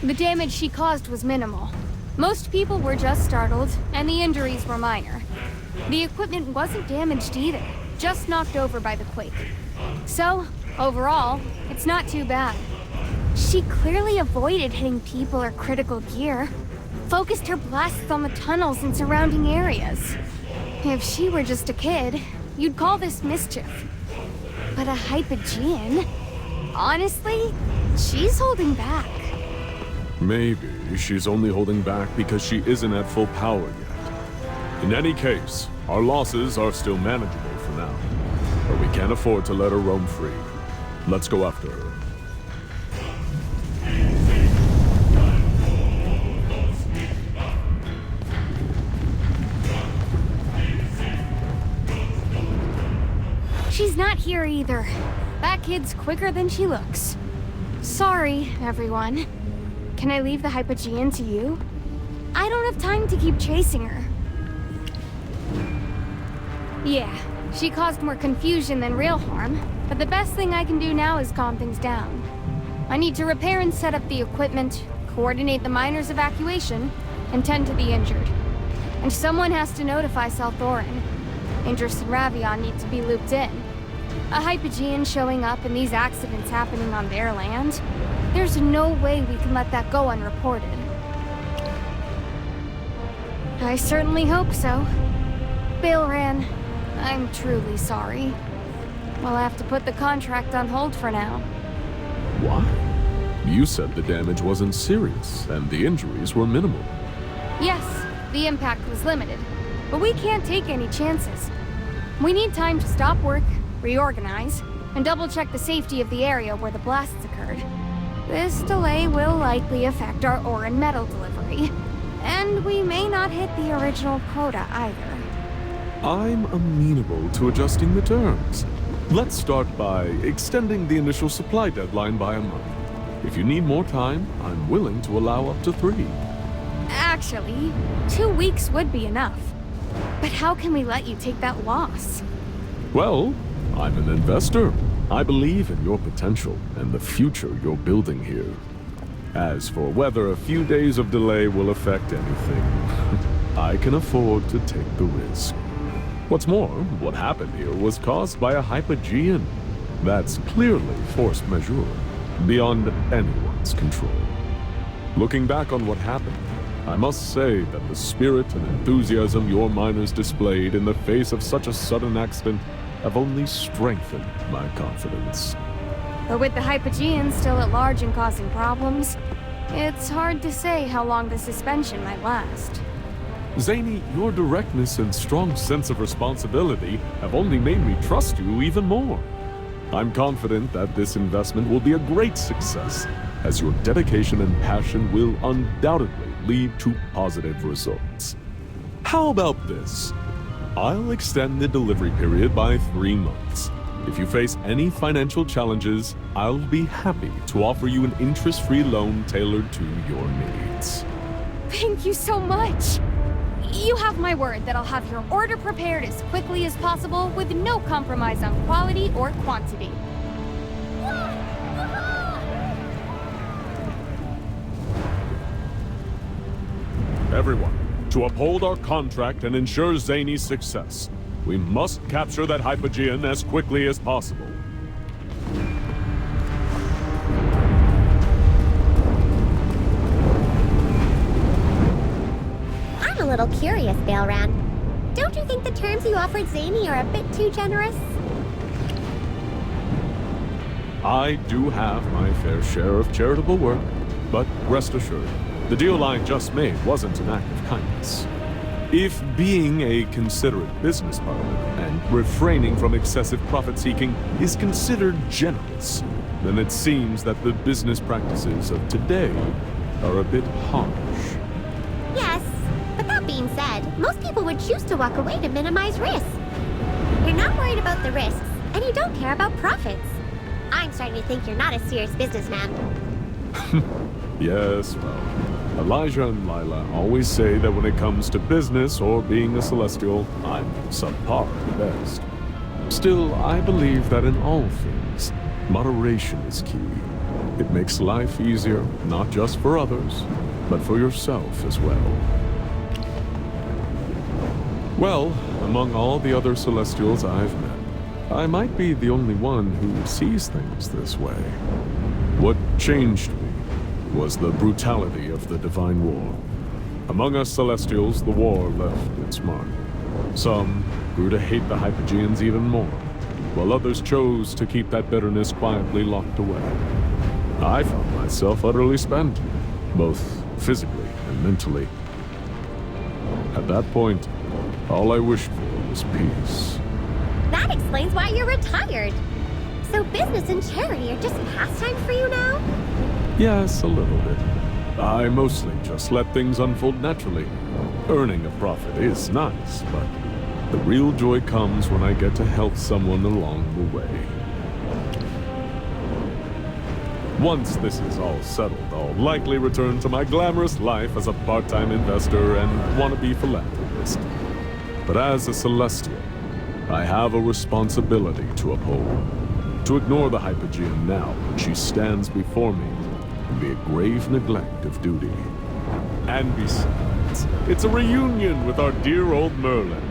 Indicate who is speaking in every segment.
Speaker 1: The damage she caused was minimal. Most people were just startled, and the injuries were minor. The equipment wasn't damaged either, just knocked over by the quake. So, overall, it's not too bad. She clearly avoided hitting people or critical gear, focused her blasts on the tunnels and surrounding areas. If she were just a kid, you'd call this mischief. But a Hypogean? Honestly, she's holding back.
Speaker 2: Maybe she's only holding back because she isn't at full power yet. In any case, our losses are still manageable for now. But we can't afford to let her roam free. Let's go after her.
Speaker 1: She's not here either. That kid's quicker than she looks. Sorry, everyone. Can I leave the Hypogean to you? I don't have time to keep chasing her. Yeah, she caused more confusion than real harm, but the best thing I can do now is calm things down. I need to repair and set up the equipment, coordinate the miners' evacuation, and tend to the injured. And someone has to notify South Thorin. Idris and Ravion need to be looped in. A Hypogean showing up and these accidents happening on their land? There's no way we can let that go unreported. I certainly hope so. Bailran, I'm truly sorry. We'll have to put the contract on hold for now.
Speaker 2: What? You said the damage wasn't serious, and the injuries were minimal.
Speaker 1: Yes, the impact was limited, but we can't take any chances. We need time to stop work, reorganize, and double-check the safety of the area where the blasts occurred. This delay will likely affect our ore and metal delivery, and we may not hit the original quota either.
Speaker 2: I'm amenable to adjusting the terms. Let's start by extending the initial supply deadline by a month. If you need more time, I'm willing to allow up to 3.
Speaker 1: Actually, 2 weeks would be enough. But how can we let you take that loss?
Speaker 2: Well, I'm an investor. I believe in your potential and the future you're building here. As for whether a few days of delay will affect anything, I can afford to take the risk. What's more, what happened here was caused by a Hypogean. That's clearly force majeure, beyond anyone's control. Looking back on what happened, I must say that the spirit and enthusiasm your miners displayed in the face of such a sudden accident have only strengthened my confidence.
Speaker 1: But with the Hypogean still at large and causing problems, it's hard to say how long the suspension might last.
Speaker 2: Zany, your directness and strong sense of responsibility have only made me trust you even more. I'm confident that this investment will be a great success, as your dedication and passion will undoubtedly lead to positive results. How about this? I'll extend the delivery period by 3 months. If you face any financial challenges, I'll be happy to offer you an interest-free loan tailored to your needs.
Speaker 1: Thank you so much! You have my word that I'll have your order prepared as quickly as possible with no compromise on quality or quantity.
Speaker 2: Everyone, to uphold our contract and ensure Zany's success, we must capture that Hypogean as quickly as possible.
Speaker 3: I'm a little curious, Bailran. Don't you think the terms you offered Zany are a bit too generous?
Speaker 2: I do have my fair share of charitable work, but rest assured, the deal I just made wasn't an act of kindness. If being a considerate business partner and refraining from excessive profit-seeking is considered generous, then it seems that the business practices of today are a bit harsh.
Speaker 3: Yes, but that being said, most people would choose to walk away to minimize risk. You're not worried about the risks, and you don't care about profits. I'm starting to think you're not a serious businessman.
Speaker 2: Yes, well, Elijah and Lila always say that when it comes to business or being a Celestial, I'm subpar at best. Still, I believe that in all things, moderation is key. It makes life easier, not just for others, but for yourself as well. Well, among all the other Celestials I've met, I might be the only one who sees things this way. What changed me was the brutality of the Divine War. Among us Celestials, the war left its mark. Some grew to hate the Hypogeans even more, while others chose to keep that bitterness quietly locked away. I found myself utterly spent, both physically and mentally. At that point, all I wished for was peace.
Speaker 3: That explains why you're retired. So business and charity are just pastimes for you now?
Speaker 2: Yes, a little bit. I mostly just let things unfold naturally. Earning a profit is nice, but the real joy comes when I get to help someone along the way. Once this is all settled, I'll likely return to my glamorous life as a part-time investor and wannabe philanthropist. But as a Celestial, I have a responsibility to uphold. To ignore the Hypogean now when she stands before me would be a grave neglect of duty. And besides, it's a reunion with our dear old Merlin.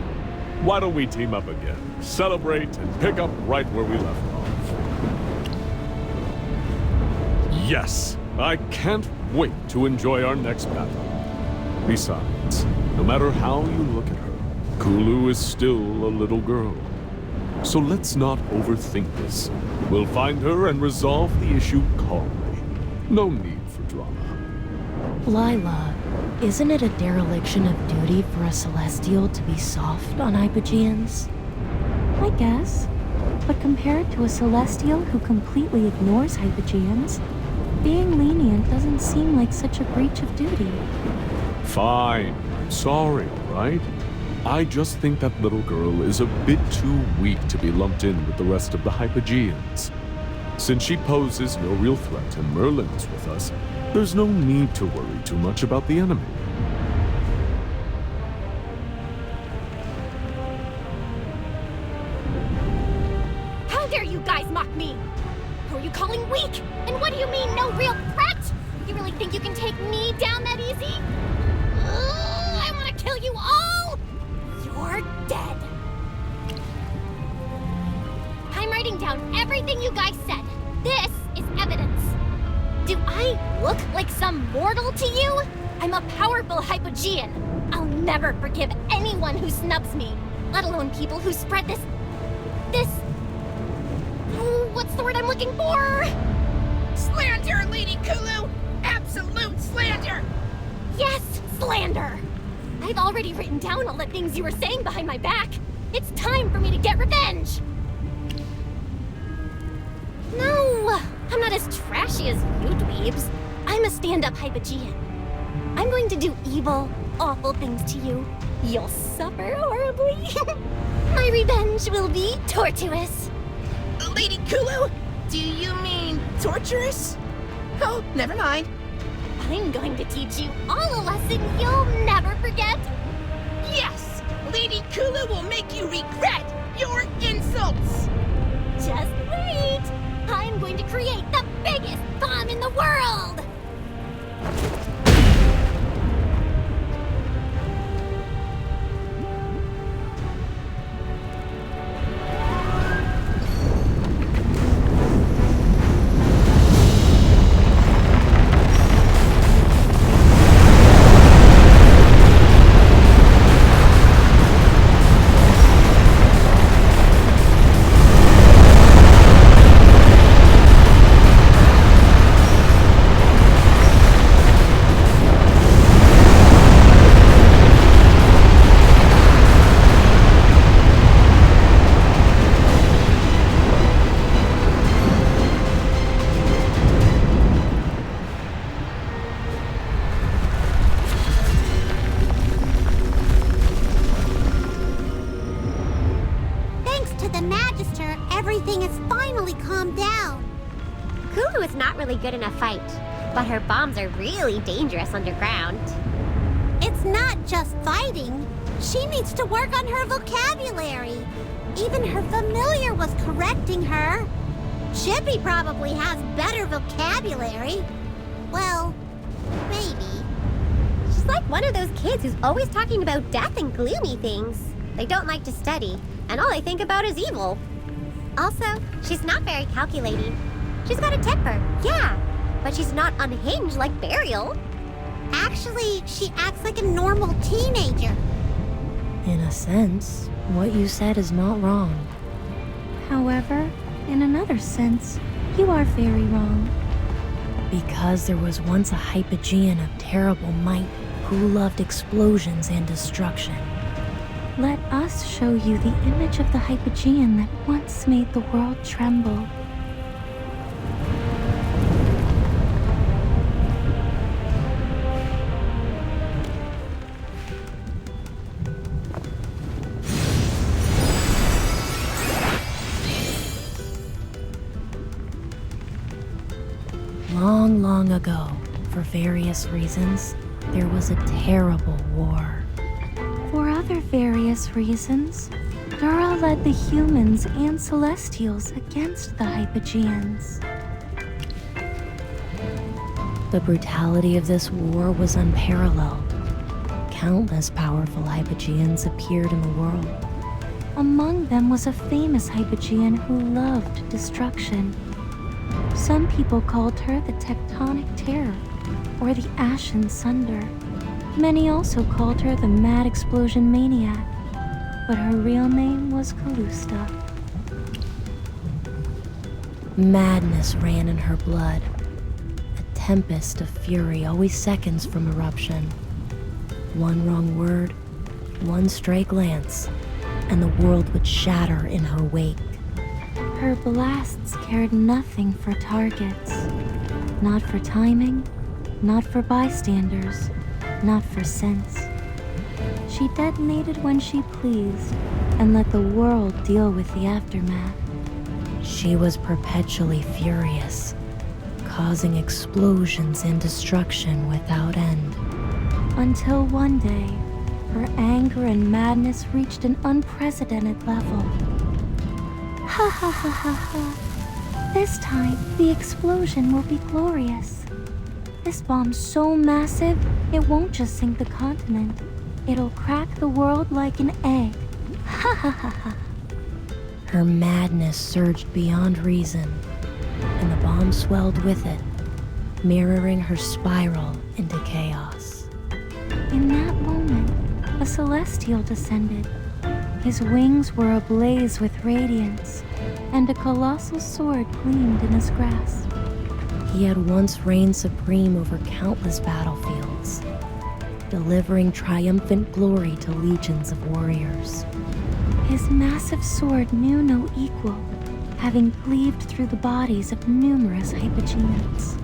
Speaker 2: Why don't we team up again, celebrate, and pick up right where we left off? Yes, I can't wait to enjoy our next battle. Besides, no matter how you look at her, Kulu is still a little girl. So let's not overthink this. We'll find her and resolve the issue calmly. No need for drama.
Speaker 4: Lila, isn't it a dereliction of duty for a Celestial to be soft on Hypogeans?
Speaker 5: I guess. But compared to a Celestial who completely ignores Hypogeans, being lenient doesn't seem like such a breach of duty.
Speaker 2: Fine. I'm sorry, right? I just think that little girl is a bit too weak to be lumped in with the rest of the Hypogeans. Since she poses no real threat and Merlin is with us, there's no need to worry too much about the enemy.
Speaker 1: How dare you guys mock me? Who are you calling weak? And what do you mean, no real threat? You really think you can take me down that easy? I want to kill you all! You're dead. I'm writing down everything you guys said. This is evidence. Do I look like some mortal to you? I'm a powerful Hypogean. I'll never forgive anyone who snubs me, let alone people who spread this... what's the word I'm looking for?
Speaker 6: Slander, Lady Kulu! Absolute slander!
Speaker 1: Yes, slander! I've already written down all the things you were saying behind my back. It's time for me to get revenge! No, I'm not as trashy as you dweebs. I'm a stand-up Hypogean. I'm going to do evil, awful things to you. You'll suffer horribly. My revenge will be tortuous.
Speaker 6: Lady Kulu? Do you mean torturous? Oh, never mind.
Speaker 1: I'm going to teach you all a lesson you'll never forget.
Speaker 6: Yes! Lady Kulu will make you regret your insults!
Speaker 1: Just wait! I'm going to create the biggest bomb in the world!
Speaker 3: Everything has finally calmed down. Kulu is not really good in a fight, but her bombs are really dangerous underground. It's not just fighting. She needs to work on her vocabulary. Even her familiar was correcting her. Chippy probably has better vocabulary. Well, maybe. She's like one of those kids who's always talking about death and gloomy things. They don't like to study, and all they think about is evil. Also, she's not very calculating. She's got a temper, yeah, but she's not unhinged like Burial. Actually, she acts like a normal teenager.
Speaker 4: In a sense, what you said is not wrong.
Speaker 5: However, in another sense, you are very wrong.
Speaker 4: Because there was once a Hypogean of terrible might who loved explosions and destruction.
Speaker 5: Let us show you the image of the Hypogean that once made the world tremble.
Speaker 4: Long, long ago, for various reasons, there was a terrible war.
Speaker 5: For other various reasons, Dura led the humans and Celestials against the Hypogeans.
Speaker 4: The brutality of this war was unparalleled. Countless powerful Hypogeans appeared in the world.
Speaker 5: Among them was a famous Hypogean who loved destruction. Some people called her the Tectonic Terror, or the Ashen Sunder. Many also called her the Mad Explosion Maniac, but her real name was Callusta.
Speaker 4: Madness ran in her blood. A tempest of fury always seconds from eruption. One wrong word, one stray glance, and the world would shatter in her wake.
Speaker 5: Her blasts cared nothing for targets. Not for timing, not for bystanders, not for sense. She detonated when she pleased and let the world deal with the aftermath.
Speaker 4: She was perpetually furious, causing explosions and destruction without end.
Speaker 5: Until one day, her anger and madness reached an unprecedented level. Ha ha ha ha ha. This time, the explosion will be glorious. This bomb's so massive, it won't just sink the continent. It'll crack the world like an egg. Ha ha ha ha.
Speaker 4: Her madness surged beyond reason, and the bomb swelled with it, mirroring her spiral into chaos.
Speaker 5: In that moment, a Celestial descended. His wings were ablaze with radiance, and a colossal sword gleamed in his grasp.
Speaker 4: He had once reigned supreme over countless battlefields, delivering triumphant glory to legions of warriors.
Speaker 5: His massive sword knew no equal, having cleaved through the bodies of numerous Hypogeans.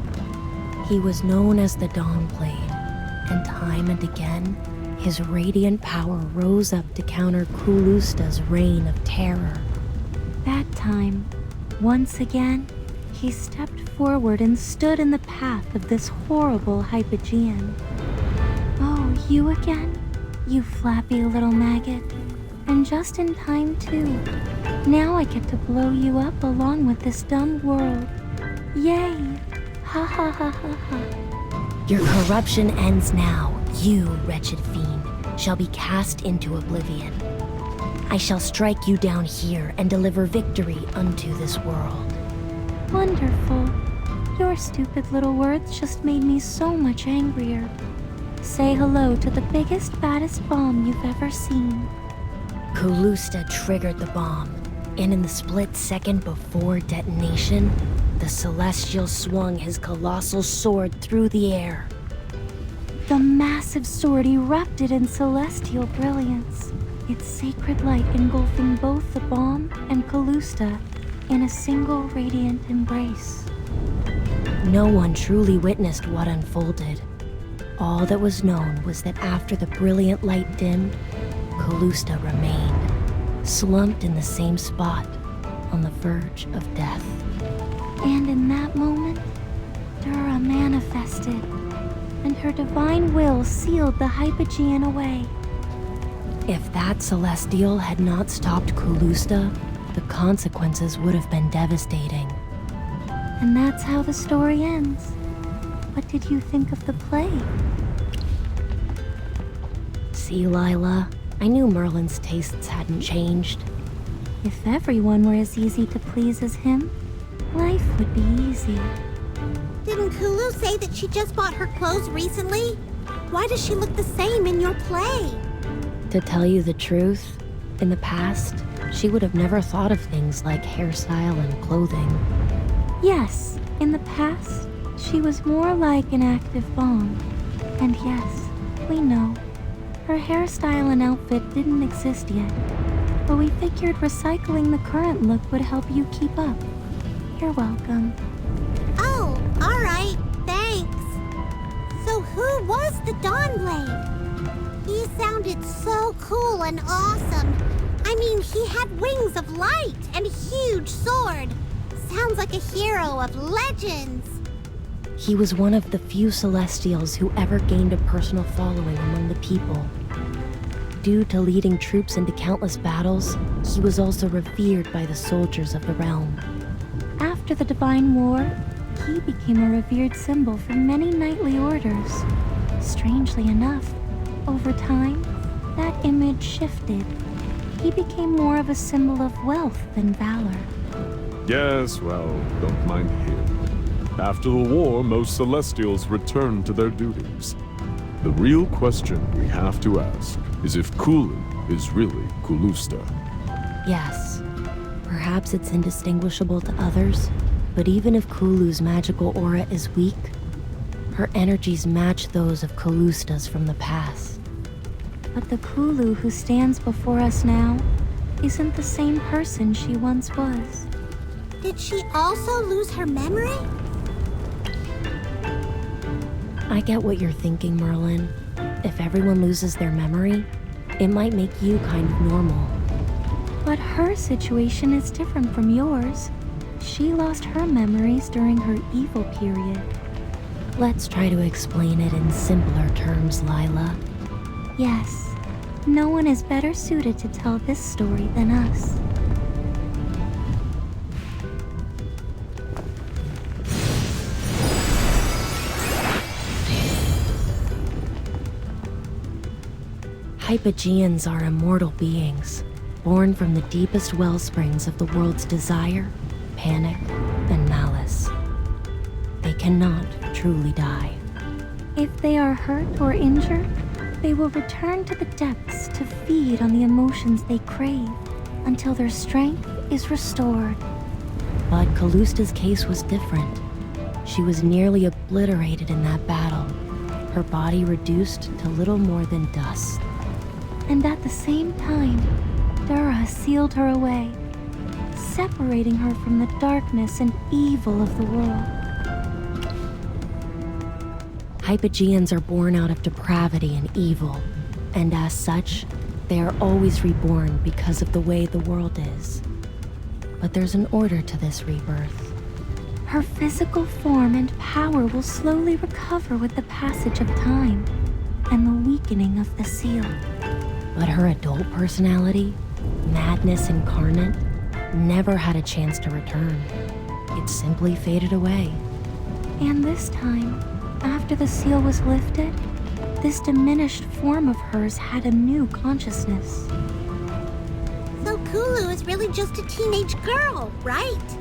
Speaker 4: He was known as the Dawnblade, and time and again, his radiant power rose up to counter Callusta's reign of terror.
Speaker 5: That time, once again, he stepped forward and stood in the path of this horrible Hypogean. Oh, you again? You flappy little maggot. And just in time, too. Now I get to blow you up along with this dumb world. Yay! Ha ha ha ha ha.
Speaker 4: Your corruption ends now. You, wretched fiend, shall be cast into oblivion. I shall strike you down here and deliver victory unto this world.
Speaker 5: Wonderful. Your stupid little words just made me so much angrier. Say hello to the biggest, baddest bomb you've ever seen.
Speaker 4: Callusta triggered the bomb, and in the split second before detonation, the Celestial swung his colossal sword through the air.
Speaker 5: The massive sword erupted in celestial brilliance, its sacred light engulfing both the bomb and Callusta in a single radiant embrace.
Speaker 4: No one truly witnessed what unfolded. All that was known was that after the brilliant light dimmed, Callusta remained, slumped in the same spot, on the verge of death.
Speaker 5: And in that moment, Dura manifested, and her divine will sealed the Hypogean away.
Speaker 4: If that Celestial had not stopped Callusta, the consequences would have been devastating.
Speaker 5: And that's how the story ends. What did you think of the play?
Speaker 4: See, Lila, I knew Merlin's tastes hadn't changed.
Speaker 5: If everyone were as easy to please as him, life would be easy.
Speaker 3: Didn't Kulu say that she just bought her clothes recently? Why does she look the same in your play?
Speaker 4: To tell you the truth, in the past, she would have never thought of things like hairstyle and clothing.
Speaker 5: Yes, in the past, she was more like an active bomb. And yes, we know. Her hairstyle and outfit didn't exist yet, but we figured recycling the current look would help you keep up. You're welcome.
Speaker 3: Oh, alright, thanks. So who was the Dawnblade? He sounded so cool and awesome. I mean, he had wings of light and a huge sword. Sounds like a hero of legends.
Speaker 4: He was one of the few Celestials who ever gained a personal following among the people. Due to leading troops into countless battles, he was also revered by the soldiers of the realm.
Speaker 5: After the Divine War, he became a revered symbol for many knightly orders. Strangely enough, over time, that image shifted. He became more of a symbol of wealth than valor.
Speaker 2: Yes, well, don't mind him. After the war, most Celestials returned to their duties. The real question we have to ask is if Kulu is really Kulusta.
Speaker 4: Yes, perhaps it's indistinguishable to others, but even if Kulu's magical aura is weak, her energies match those of Kalusta's from the past.
Speaker 5: But the Kulu who stands before us now isn't the same person she once was.
Speaker 3: Did she also lose her memory?
Speaker 4: I get what you're thinking, Merlin. If everyone loses their memory, it might make you kind of normal.
Speaker 5: But her situation is different from yours. She lost her memories during her evil period.
Speaker 4: Let's try to explain it in simpler terms, Lila.
Speaker 5: Yes, no one is better suited to tell this story than us.
Speaker 4: Hypogeans are immortal beings, born from the deepest wellsprings of the world's desire, panic, and malice. They cannot truly die.
Speaker 5: If they are hurt or injured, they will return to the depths to feed on the emotions they crave until their strength is restored.
Speaker 4: But Kalusta's case was different. She was nearly obliterated in that battle, her body reduced to little more than dust.
Speaker 5: And at the same time, Dura sealed her away, separating her from the darkness and evil of the world.
Speaker 4: Hypogeans are born out of depravity and evil, and as such, they are always reborn because of the way the world is. But there's an order to this rebirth.
Speaker 5: Her physical form and power will slowly recover with the passage of time and the weakening of the seal.
Speaker 4: But her adult personality, madness incarnate, never had a chance to return. It simply faded away.
Speaker 5: And this time, after the seal was lifted, this diminished form of hers had a new consciousness.
Speaker 3: So Kulu is really just a teenage girl, right?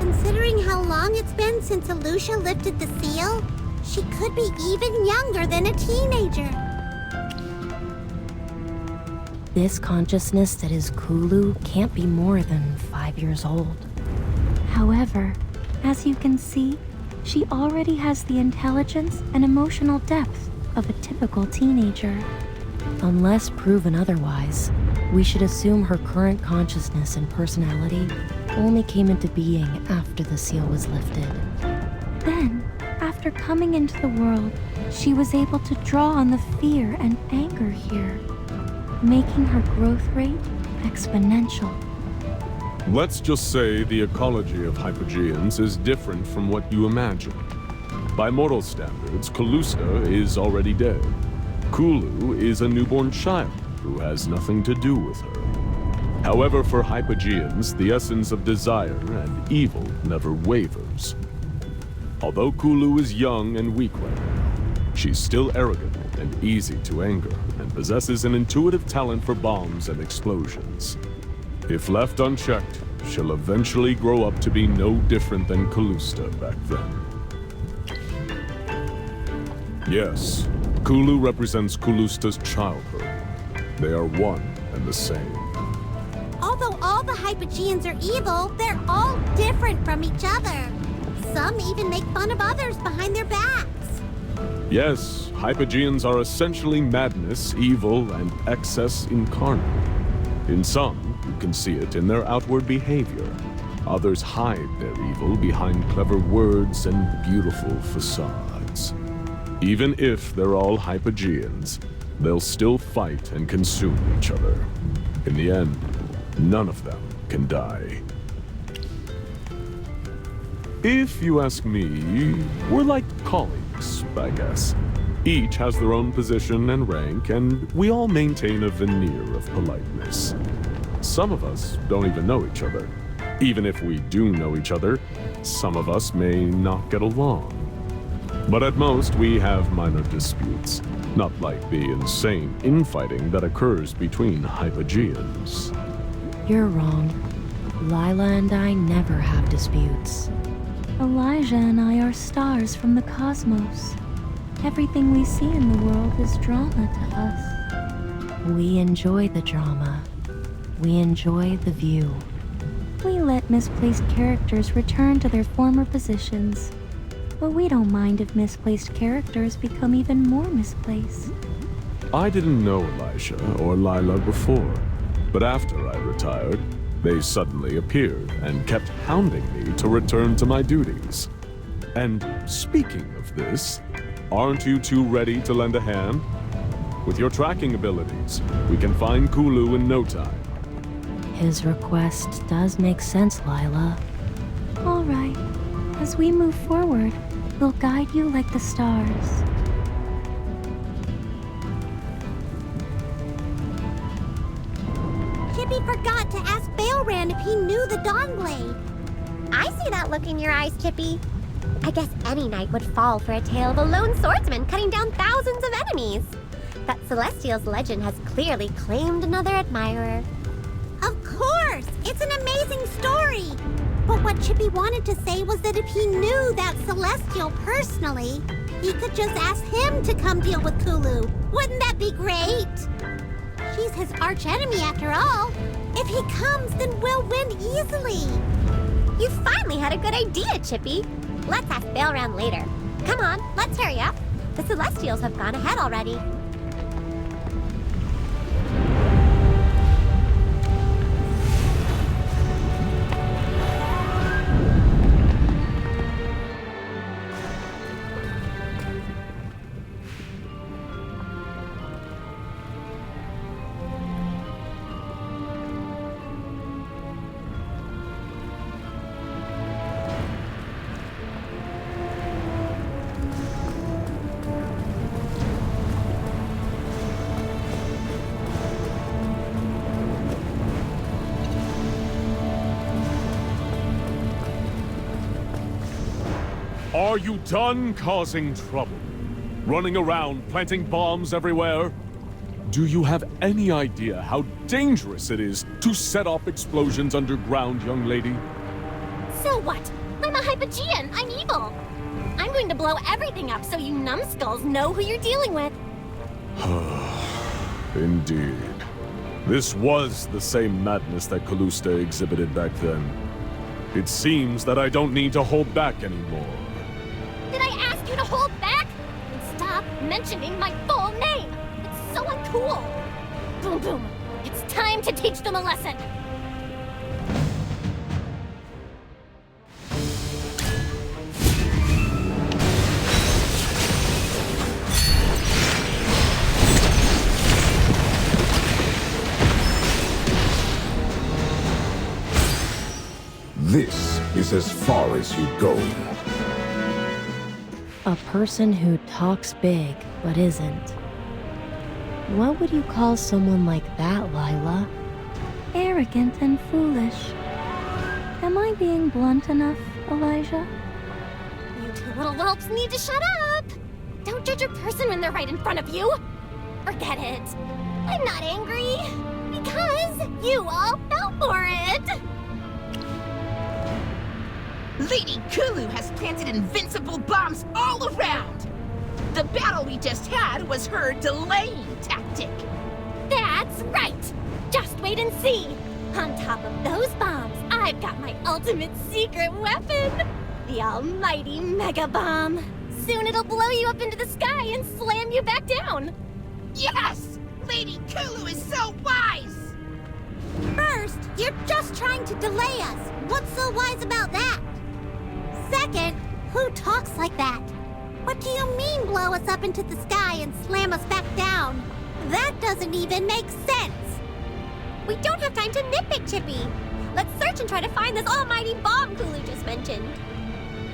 Speaker 3: Considering how long it's been since Alusha lifted the seal, she could be even younger than a teenager.
Speaker 4: This consciousness that is Kulu can't be more than 5 years old.
Speaker 5: However, as you can see, she already has the intelligence and emotional depth of a typical teenager.
Speaker 4: Unless proven otherwise, we should assume her current consciousness and personality only came into being after the seal was lifted.
Speaker 5: Then, after coming into the world, she was able to draw on the fear and anger here, making her growth rate exponential.
Speaker 2: Let's just say the ecology of Hypogeans is different from what you imagine. By mortal standards, Kalusta is already dead. Kulu is a newborn child who has nothing to do with her. However, for Hypogeans, the essence of desire and evil never wavers. Although Kulu is young and weak right now, she's still arrogant and easy to anger, and possesses an intuitive talent for bombs and explosions. If left unchecked, she'll eventually grow up to be no different than Calusta back then. Yes, Kulu represents Calusta's childhood. They are one and the same.
Speaker 3: Although all the Hypogeans are evil, they're all different from each other. Some even make fun of others behind their backs.
Speaker 2: Yes, Hypogeans are essentially madness, evil, and excess incarnate. In some, you can see it in their outward behavior. Others hide their evil behind clever words and beautiful facades. Even if they're all Hypogeans, they'll still fight and consume each other. In the end, none of them can die. If you ask me, we're like colleagues, I guess. Each has their own position and rank, and we all maintain a veneer of politeness. Some of us don't even know each other. Even if we do know each other, some of us may not get along. But at most, we have minor disputes, not like the insane infighting that occurs between Hypogeans.
Speaker 4: You're wrong. Lila and I never have disputes.
Speaker 5: Elijah and I are stars from the cosmos. Everything we see in the world is drama to us.
Speaker 4: We enjoy the drama. We enjoy the view.
Speaker 5: We let misplaced characters return to their former positions. But we don't mind if misplaced characters become even more misplaced.
Speaker 2: I didn't know Elijah or Lila before, but after I retired, they suddenly appeared and kept hounding me to return to my duties. And speaking of this, aren't you two ready to lend a hand? With your tracking abilities, we can find Kulu in no time.
Speaker 4: His request does make sense, Lila.
Speaker 5: All right. As we move forward, we'll guide you like the stars.
Speaker 3: Chippy forgot to ask Bailran if he knew the Dawnblade. I see that look in your eyes, Chippy. I guess any knight would fall for a tale of a lone swordsman cutting down thousands of enemies. That Celestial's legend has clearly claimed another admirer. Of course! It's an amazing story! But what Chippy wanted to say was that if he knew that Celestial personally, he could just ask him to come deal with Kulu. Wouldn't that be great? She's his archenemy after all. If he comes, then we'll win easily. You finally had a good idea, Chippy. Let's ask Bailran later. Come on, let's hurry up. The Celestials have gone ahead already.
Speaker 2: Are you done causing trouble? Running around, planting bombs everywhere? Do you have any idea how dangerous it is to set off explosions underground, young lady?
Speaker 3: So what? I'm a Hypogean. I'm evil. I'm going to blow everything up so you numbskulls know who you're dealing with.
Speaker 2: Indeed. This was the same madness that Calusta exhibited back then. It seems that I don't need to hold back anymore.
Speaker 3: Did I ask you to hold back? And stop mentioning my full name. It's so uncool. Boom boom. It's time to teach them a lesson.
Speaker 7: This is as far as you go.
Speaker 4: A person who talks big, but isn't. What would you call someone like that, Lila?
Speaker 5: arrogant and foolish. Am I being blunt enough, Elijah?
Speaker 3: You two little whelps need to shut up! Don't judge a person when they're right in front of you! Forget it! I'm not angry! Because you all fell for it!
Speaker 6: Lady Kulu has planted invincible bombs all around! The battle we just had was her delaying tactic.
Speaker 3: That's right! Just wait and see! On top of those bombs, I've got my ultimate secret weapon! The almighty Mega Bomb! Soon it'll blow you up into the sky and slam you back down!
Speaker 6: Yes! Lady Kulu is so wise!
Speaker 3: First, you're just trying to delay us. What's so wise about that? Second, who talks like that? What do you mean blow us up into the sky and slam us back down? That doesn't even make sense. We don't have time to nitpick, Chippy. Let's search and try to find this almighty bomb Kulu just mentioned.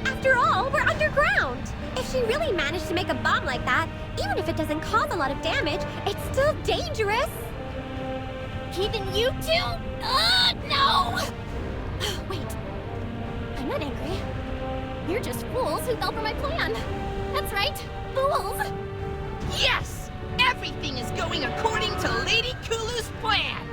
Speaker 3: After all, we're underground. If she really managed to make a bomb like that, even if it doesn't cause a lot of damage, it's still dangerous. Even you two? No! Wait, I'm not angry. You're just fools who fell for my plan. That's right, fools.
Speaker 6: Yes! Everything is going according to Lady Kulu's plan!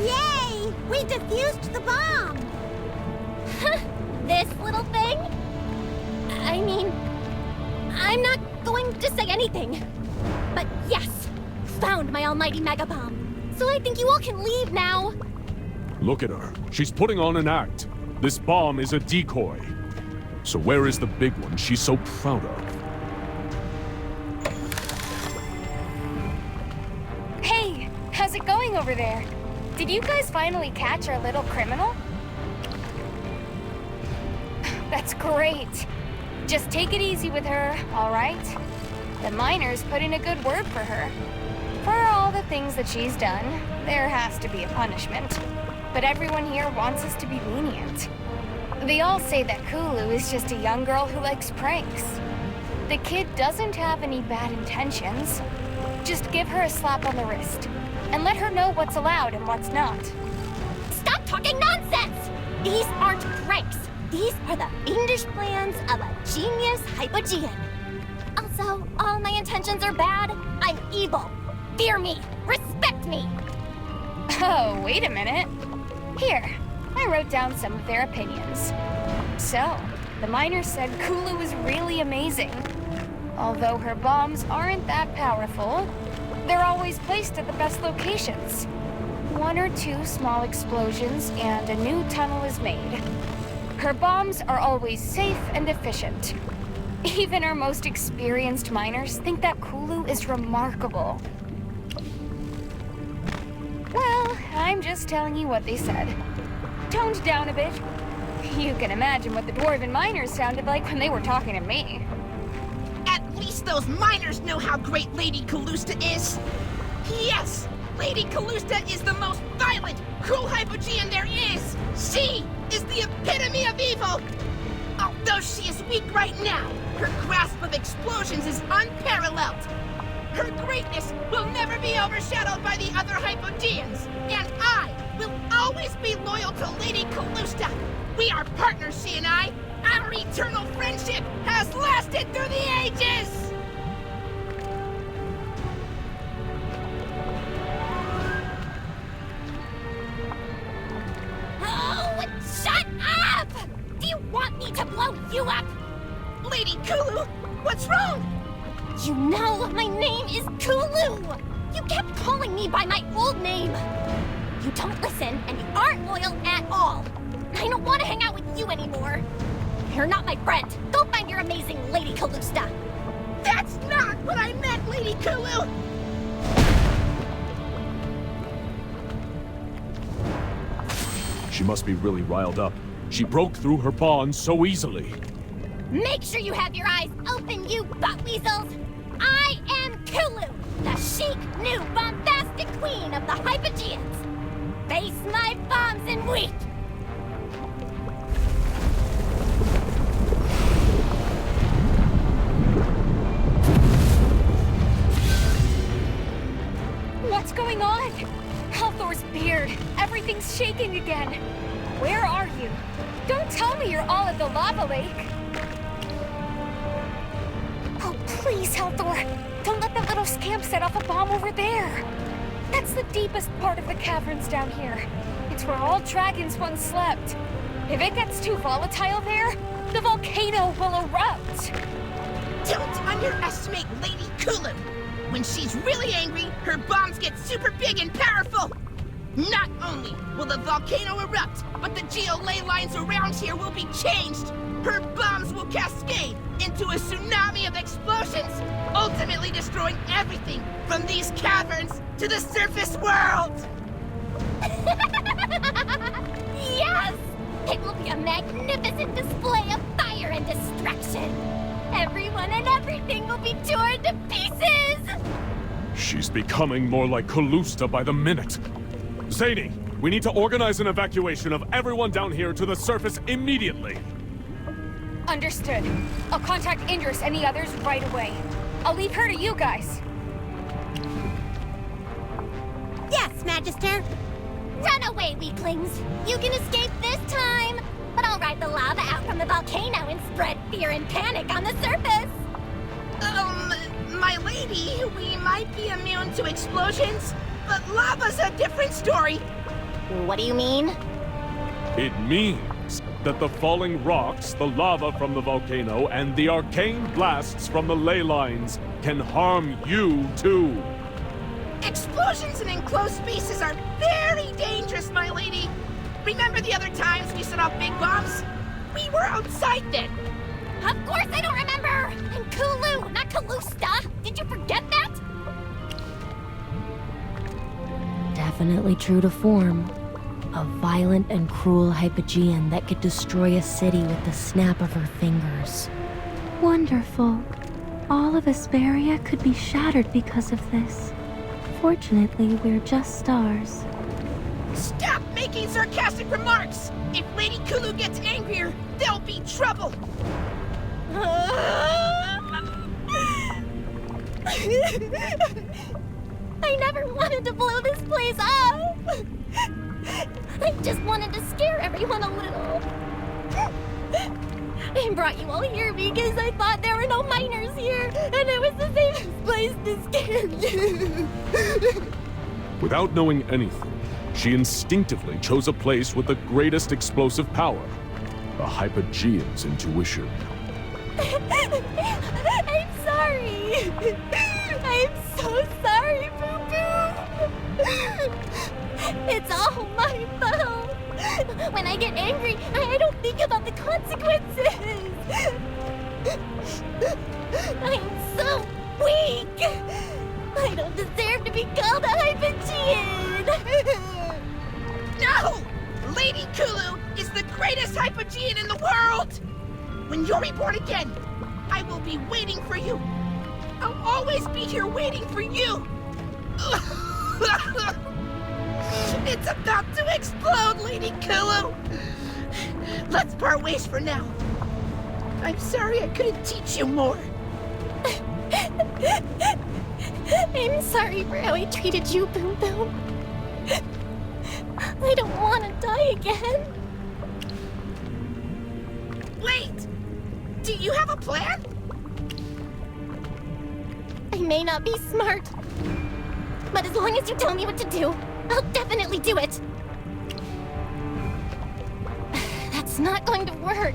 Speaker 3: Yay! We defused the bomb! This little thing? I mean, I'm not going to say anything. But yes, found my almighty Mega Bomb. So I think you all can leave now.
Speaker 2: Look at her. She's putting on an act. This bomb is a decoy. So where is the big one she's so proud of?
Speaker 1: Hey, how's it going over there? Did you guys finally catch our little criminal? That's great. Just take it easy with her, all right? The miners put in a good word for her. For all the things that she's done, there has to be a punishment. But everyone here wants us to be lenient. They all say that Kulu is just a young girl who likes pranks. The kid doesn't have any bad intentions. Just give her a slap on the wrist, and let her know what's allowed and what's not.
Speaker 3: Stop talking nonsense! These aren't pranks. These are the fiendish plans of a genius Hypogean. Also, all my intentions are bad. I'm evil. Fear me. Respect me.
Speaker 1: Oh, wait a minute. Here, I wrote down some of their opinions. So, the miners said Kulu is really amazing. Although her bombs aren't that powerful, they're always placed at the best locations. 1 or 2 small explosions and a new tunnel is made. Her bombs are always safe and efficient. Even our most experienced miners think that Kulu is remarkable. Well, I'm just telling you what they said. Toned down a bit. You can imagine what the dwarven miners sounded like when they were talking to me.
Speaker 6: At least those miners know how great Lady Calusta is. Yes! Lady Calusta is the most violent, cruel Hypogean there is! She is the epitome of evil! Although she is weak right now, her grasp of explosions is unparalleled. Her greatness will never be overshadowed by the other Hypogeans, and I will always be loyal to Lady Calusta. We are partners, she and I. Our eternal friendship has lasted through the ages!
Speaker 3: Oh, shut up! Do you want me to blow you up?
Speaker 6: Lady Kulu, what's wrong?
Speaker 3: You know my name is Kulu! You kept calling me by my old name! You don't listen, and you aren't loyal at all! I don't want to hang out with you anymore! You're not my friend! Go find your amazing Lady Calusta!
Speaker 6: That's not what I meant, Lady Kulu!
Speaker 2: She must be really riled up. She broke through her bonds so easily.
Speaker 3: Make sure you have your eyes open, you butt weasels! I am Kulu, the Place my bombs and wait!
Speaker 1: What's going on? Halthor's beard. Everything's shaking again. Where are you? Don't tell me you're all at the lava lake. Oh, please, Halthor. Don't let that little scamp set off a bomb over there. That's the deepest part of the caverns down here. It's where all dragons once slept. If it gets too volatile there, the volcano will erupt.
Speaker 6: Don't underestimate Lady Kulu. When she's really angry, her bombs get super big and powerful. Not only will the volcano erupt, but the geo-ley lines around here will be changed. Her bombs will cascade into a tsunami of explosions, ultimately destroying everything from these caverns to the surface world!
Speaker 3: Yes! It will be a magnificent display of fire and destruction. Everyone and everything will be torn to pieces!
Speaker 2: She's becoming more like Callusta by the minute. Zany, we need to organize an evacuation of everyone down here to the surface immediately.
Speaker 1: Understood. I'll contact Indris and the others right away. I'll leave her to you guys.
Speaker 3: Yes, Magister. Run away, weaklings. You can escape this time, but I'll ride the lava out from the volcano and spread fear and panic on the surface.
Speaker 6: My lady, we might be immune to explosions, but lava's a different story.
Speaker 3: What do you mean?
Speaker 2: It means that the falling rocks, the lava from the volcano, and the arcane blasts from the ley lines can harm you too.
Speaker 6: Explosions in enclosed spaces are very dangerous, my lady. Remember the other times we set off big bombs? We were outside then.
Speaker 3: Of course I don't remember! I'm Kulu, not Callusta! Did you forget that?
Speaker 4: Definitely true to form. A violent and cruel Hypogean that could destroy a city with the snap of her fingers.
Speaker 5: Wonderful. All of Asperia could be shattered because of this. Fortunately, we're just stars.
Speaker 6: Stop making sarcastic remarks! If Lady Kulu gets angrier, there'll be trouble!
Speaker 3: I never wanted to blow this place up! I just wanted to scare everyone a little. I brought you all here because I thought there were no miners here, and it was the safest place to scare you.
Speaker 2: Without knowing anything, she instinctively chose a place with the greatest explosive power, the Hypogean's intuition.
Speaker 3: I'm sorry. I'm so sorry, Boo-Boo. It's all my fault. When I get angry, I don't think about the consequences. I'm so weak. I don't deserve to be called a Hypogean.
Speaker 6: No! Lady Kulu is the greatest Hypogean in the world! When you're reborn again, I will be waiting for you. I'll always be here waiting for you. It's about to explode, Lady Kulu. Let's part ways for now. I'm sorry I couldn't teach you more.
Speaker 3: I'm sorry for how I treated you, Boom Boom. I don't want to die again.
Speaker 6: Wait! Do you have a plan?
Speaker 3: I may not be smart, but as long as you tell me what to do, I'll definitely do it. That's not going to work.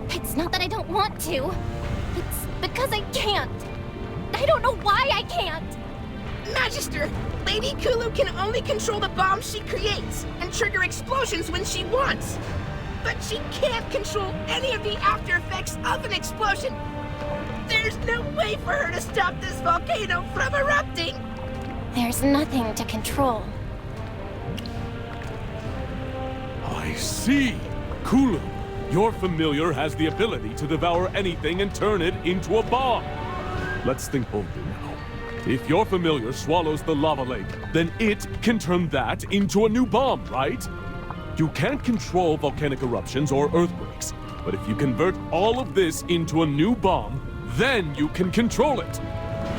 Speaker 3: It's not that I don't want to. It's because I can't. I don't know why I can't.
Speaker 6: Magister, Lady Kulu can only control the bombs she creates and trigger explosions when she wants. But she can't control any of the after effects of an explosion. There's no way for her to stop this volcano from erupting.
Speaker 3: There's nothing to control.
Speaker 2: I see. Kulu, your familiar has the ability to devour anything and turn it into a bomb. Let's think boldly now. If your familiar swallows the lava lake, then it can turn that into a new bomb, right? You can't control volcanic eruptions or earthquakes, but if you convert all of this into a new bomb, then you can control it.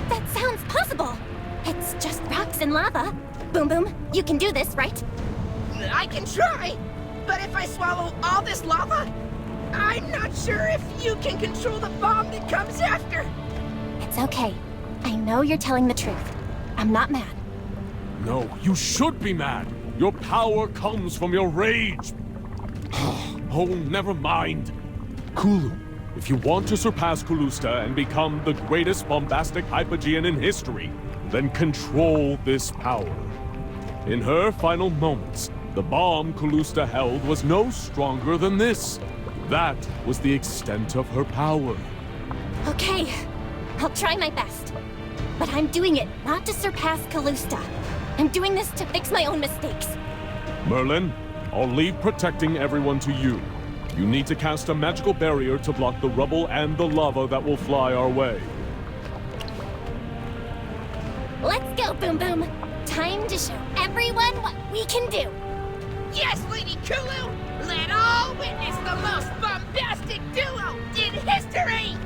Speaker 3: That sounds possible. It's just rocks and lava. Boom Boom, you can do this, right?
Speaker 6: I can try, but if I swallow all this lava, I'm not sure if you can control the bomb that comes after.
Speaker 3: It's okay. I know you're telling the truth. I'm not mad.
Speaker 2: No, you should be mad. Your power comes from your rage. Oh, never mind. Kulu, if you want to surpass Kulusta and become the greatest bombastic Hypogean in history, then control this power. In her final moments, the bomb Kulusta held was no stronger than this. That was the extent of her power.
Speaker 3: Okay, I'll try my best. But I'm doing it not to surpass Kalusta. I'm doing this to fix my own mistakes.
Speaker 2: Merlin, I'll leave protecting everyone to you. You need to cast a magical barrier to block the rubble and the lava that will fly our way.
Speaker 3: Let's go, Boom Boom. Time to show everyone what we can do.
Speaker 6: Yes, Lady Kulu! Let all witness the most bombastic duo in history!